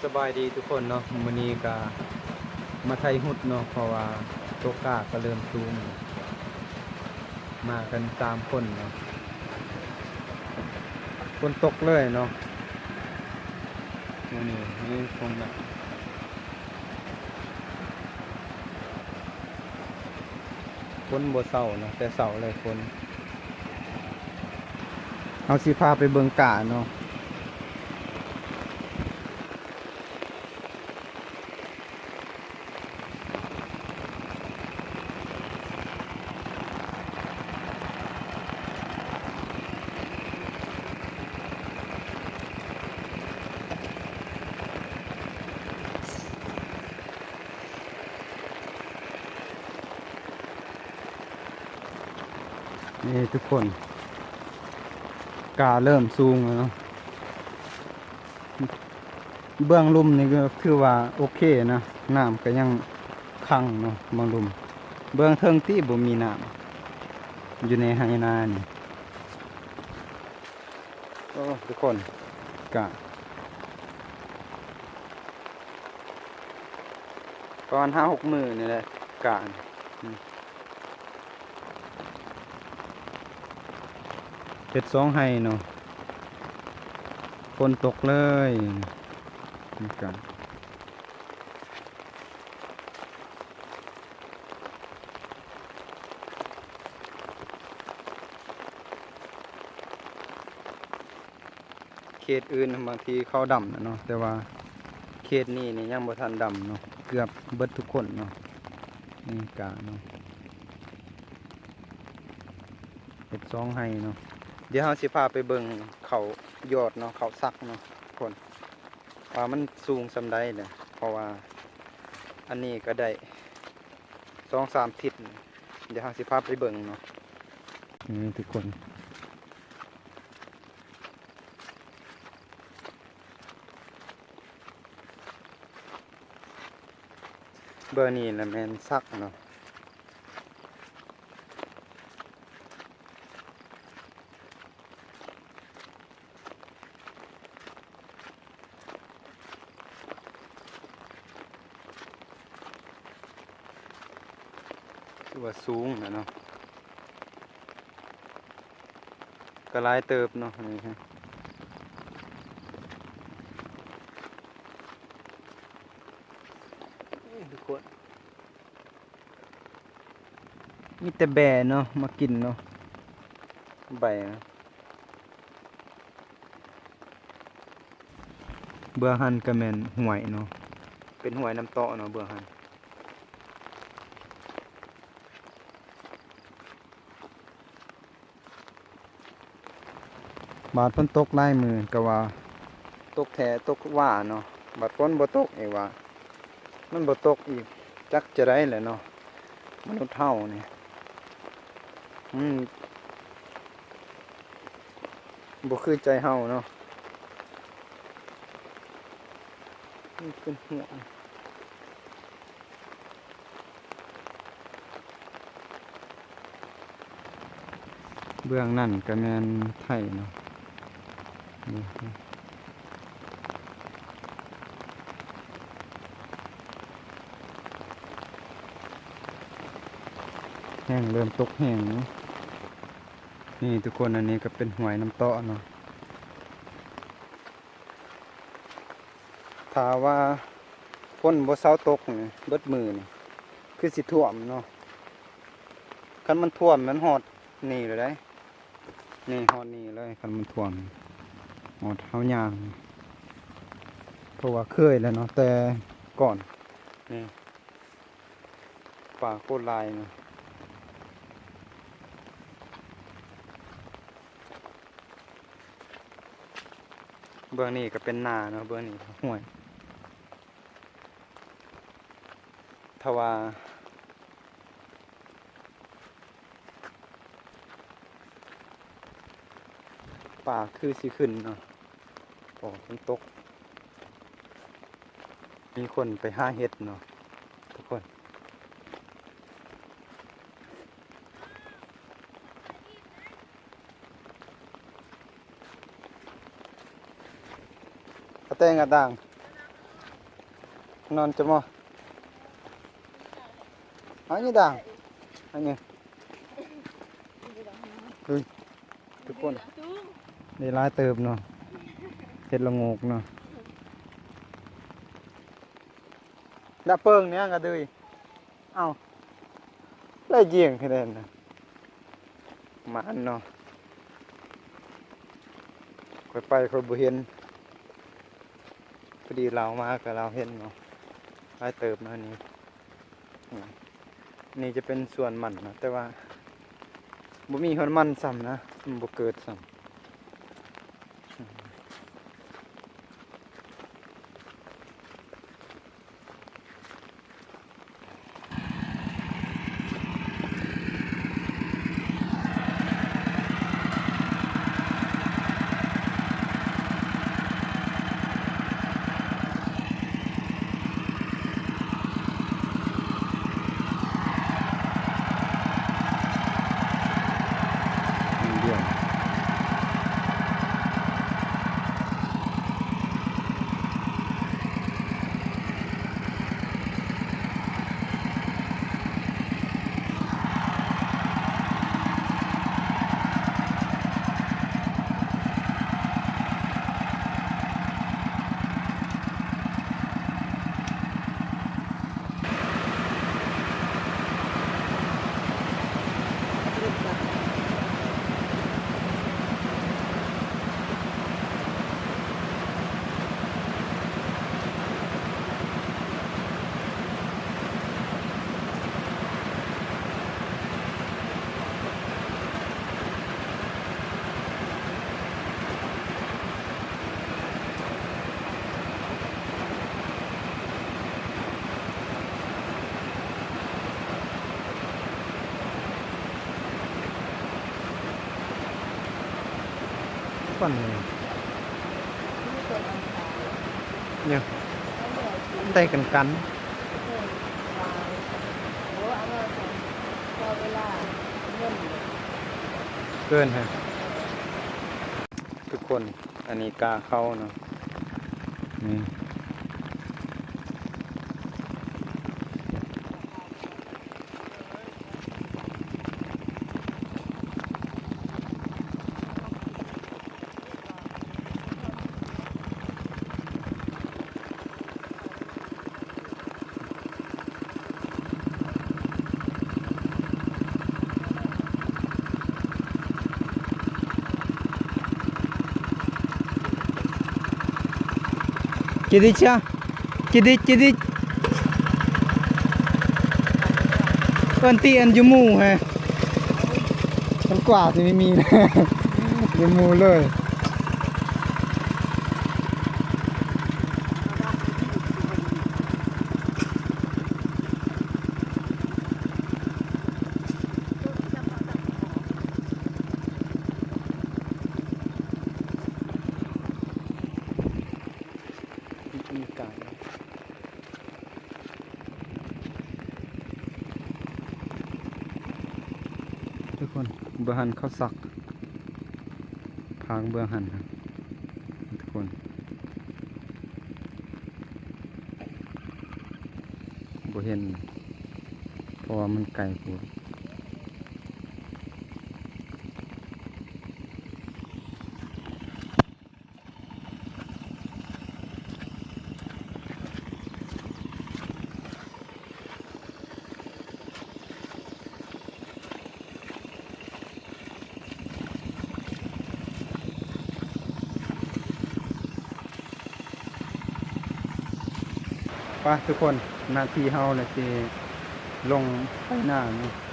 สบายดีทุกคนเนาะมื้อนี้ก็มาไทยหุดเนาะเพราะว่าโตกาก็เริ่มสูงมากัน3 คนเนาะฝนตกเลยเนาะมื้อนี้นี่คงแบบฝนบ่เซาเนาะแต่เซาเลยฝนเอาสิพาไปเบิ่งกาเนาะนี่ทุกคนกาเริ่มสูงแล้วเนาะเบื้องลุ่มนี่ก็คือว่าโอเคนะน้ำก็ยังขังเนาะเบื้องลุ่มเบื้องเทิงที่บ่มีน้ำอยู่ในไหนานี่โอ้ทุกคนกะประมาณ5-6 มื้อนี่แหละกะเฮ็ด2 ไร่เนาะฝนตกเลยนี่กะเขตอื่นบางทีเขาดำนะเนาะแต่ว่าเขตนี้นี่ยังบ่ทันดำเนาะเกือบเบิดทุกคนเนาะนี่กะเนาะเฮ็ด2 ไร่เนาะเดี๋ยวเราสิพาไปเบิ่งเขายอดเนาะเขาซักเนาะทุกคนว่ามันสูงส่ำใดเนี่ยเพราะว่าอันนี้ก็ได้2-3 ทิศเดี๋ยวเราสิพาไปเบิ่งเนาะนี่ทุกคนเบอร์นี้นะแม่นซักเนาะคือว่าสูงนะเนาะก็หลายเติบเนาะนี่ฮะทุกคนมีแต่แบะเนาะมากินเนาะใบนะเบื่อหันก็แม่นห่วยเนาะเป็นห่วยน้ำตอเนาะเบื่อหันบาดฝนตกหลายมือก็ว่าตกแท้ตกว่าเนาะบาดฝนบ่ตกอีกว่ามันบ่ตกอีกจักจะได้แหละเนาะมนุษย์เฮานี่บ่คือใจเฮาเนาะมันเป็นห่วงเบื้องนั่นก็แม่นไทยเนาะนี่แห้งเริ่มตกแห้งเนาะนี่ทุกคนอันนี้ก็เป็นหวยน้ำเตาะเนาะถ้าว่าฝนบ่เซาตกนี่เบิดมือนี่คือสิท่วมเนาะคันมันท่วมมันฮอดนี่เลยได้นี่ฮอดนี่เลยคันมันท่วมฮอดเฮาย่างเพราะว่าเคยแล้วเนาะแต่ก่อนนี่ป่าโคตรลายเนาะเบื้องนี้ก็เป็นนาเนาะเบื้องนี้ห้วยถ้าว่าป่าคือสิขึ้นเนาะโอ้ฝนตกมีคนไปหาเห็ดเนาะทุกคนกระแตงกระด่าง นอนจะมออันนี้ด่างอันนี้เฮ้ยทุกคนได้หลายเติบเนาะเห็ดละโงกเนาะดับเปิงเนี้ยกระดือยเอ้าได้เยี่ยงให้ได้นะหมาอันเนาะค่อยไปค่อยบ่เห็นพอดีเรามากับเราเห็นเนาะหลายเติบมานี่นี่จะเป็นส่วนมันนะแต่ว่าบ่มีคนมันซ้ำนะมันบ่เกิดซ้ำเดียวก่อนเลยเนี่ยได้กัน เกินฮะทุกคนอันนี้กาเข้าเนาะนี่कितीच्या किती con tiện cho mù hả con quả thìไม่มีนะจะมูเลยทุกคนเบื้องหันเขาสักพางเบื้องหันครับทุกคนบ่เห็นเพราะว่ามันไกลกว่าไปทุกคนนาทีเฮาเลยสิลงไปหน้านี่